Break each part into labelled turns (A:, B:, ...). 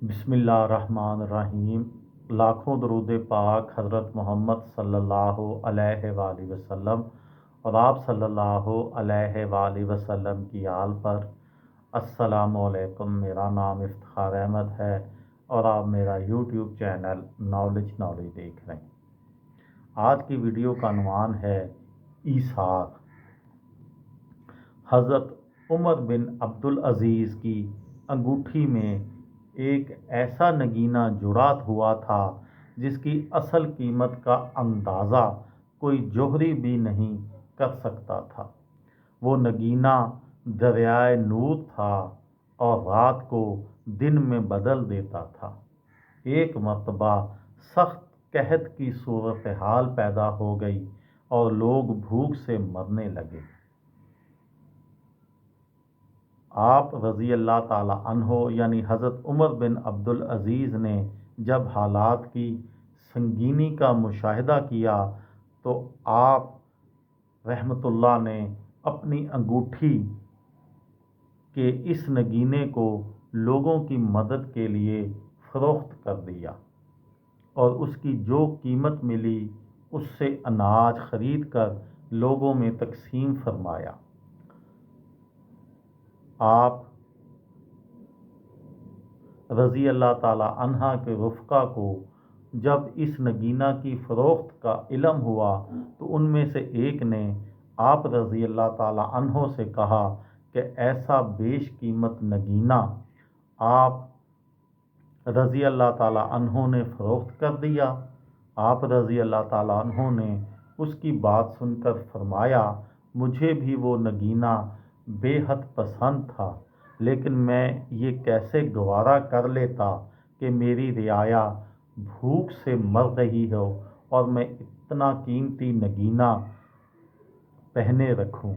A: बिस्मिल्लाहिर्रहमानिर्रहीम। लाखों दरूद पाक हज़रत मोहम्मद सल्लल्लाहु अलैहि वसल्लम और आप सल्लल्लाहु अलैहि वसल्लम की आल पर। अस्सलामु अलैकुम। मेरा नाम इफ्तिखार अहमद है और आप मेरा यूट्यूब चैनल नॉलेज देख रहे हैं। आज की वीडियो का अनुमान है ईसार। हज़रत उमर बिन अब्दुल अज़ीज़ की अंगूठी में एक ऐसा नगीना जुड़ा हुआ था जिसकी असल कीमत का अंदाज़ा कोई जोहरी भी नहीं कर सकता था। वो नगीना दरियाए नूर था और रात को दिन में बदल देता था। एक मर्तबा सख्त कहत की सूरत हाल पैदा हो गई और लोग भूख से मरने लगे। आप रज़ी अल्लाह ताला अन्हो यानी हज़रत उमर बिन अब्दुल अज़ीज़ ने जब हालात की संगीनी का मुशाहिदा किया तो आप रहमतुल्लाह ने अपनी अंगूठी के इस नगीने को लोगों की मदद के लिए फ़रोख्त कर दिया और उसकी जो कीमत मिली उससे अनाज ख़रीद कर लोगों में तकसीम फरमाया। आप रज़ी अल्लाह ताला अन्हा के रुफ़क़ा को जब इस नगीना की फ़रोख्त का इल्म हुआ तो उनमें से एक ने आप रज़ी अल्लाह ताला अन्हो से कहा कि ऐसा बेश कीमत नगीना आप रज़ी अल्लाह ताला अन्हो ने फ़रोख्त कर दिया। आप रज़ी अल्लाह ताला अन्हो ने उसकी बात सुनकर फरमाया, मुझे भी वो नगीना बेहद पसंद था, लेकिन मैं ये कैसे गवारा कर लेता कि मेरी रियाया भूख से मर रही हो और मैं इतना कीमती नगीना पहने रखूं।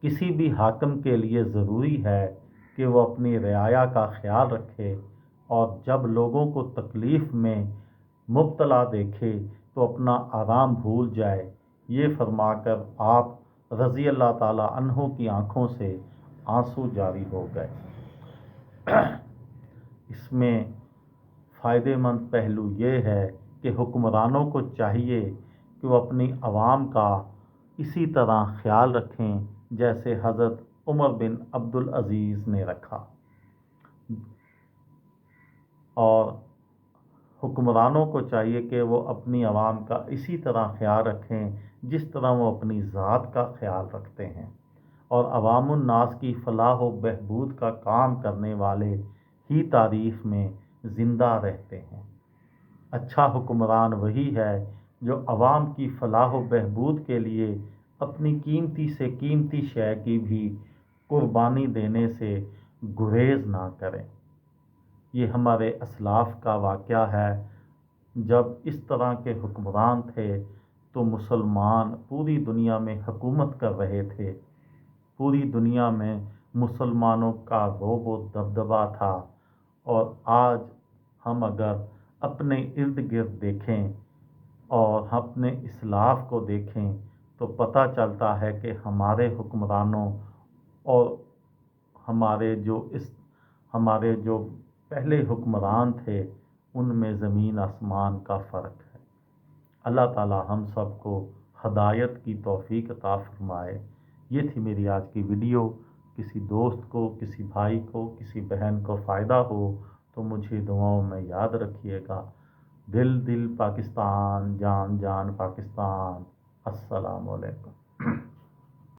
A: किसी भी हाकिम के लिए ज़रूरी है कि वो अपनी रियाया का ख्याल रखे और जब लोगों को तकलीफ़ में मुब्तला देखे तो अपना आराम भूल जाए। ये फरमाकर आप रज़ी अल्लाह ताला अन्हो की आँखों से आंसू जारी हो गए। इसमें फ़ायदेमंद पहलू ये है कि हुक्मरानों को चाहिए कि वो अपनी आवाम का इसी तरह ख्याल रखें जैसे हज़रत उमर बिन अब्दुल अज़ीज़ ने रखा, और हुक्मरानों को चाहिए कि वो अपनी आवाम का इसी तरह ख्याल रखें जिस तरह वो अपनी ज़ात का ख्याल रखते हैं, और अवामुन नास की फ़लाह व बहबूद का काम करने वाले ही तारीख़ में ज़िंदा रहते हैं। अच्छा हुक्मरान वही है जो अवाम की फ़लाह व बहबूद के लिए अपनी कीमती से कीमती शय की भी कुर्बानी देने से गुरेज़ ना करें। ये हमारे असलाफ़ का वाक़या है। जब इस तरह के हुक्मरान थे तो मुसलमान पूरी दुनिया में हुकूमत कर रहे थे। पूरी दुनिया में मुसलमानों का रोब व दबदबा था, और आज हम अगर अपने इर्द गिर्द देखें और अपने इस्लाफ को देखें तो पता चलता है कि हमारे हुक्मरानों और हमारे जो पहले हुक्मरान थे उनमें ज़मीन आसमान का फ़र्क है। अल्लाह ताला हम सबको हदायत की तौफ़ीक अता फ़रमाए। ये थी मेरी आज की वीडियो। किसी दोस्त को, किसी भाई को, किसी बहन को फ़ायदा हो तो मुझे दुआओं में याद रखिएगा। दिल दिल पाकिस्तान, जान जान पाकिस्तान। अस्सलामु अलैकुम।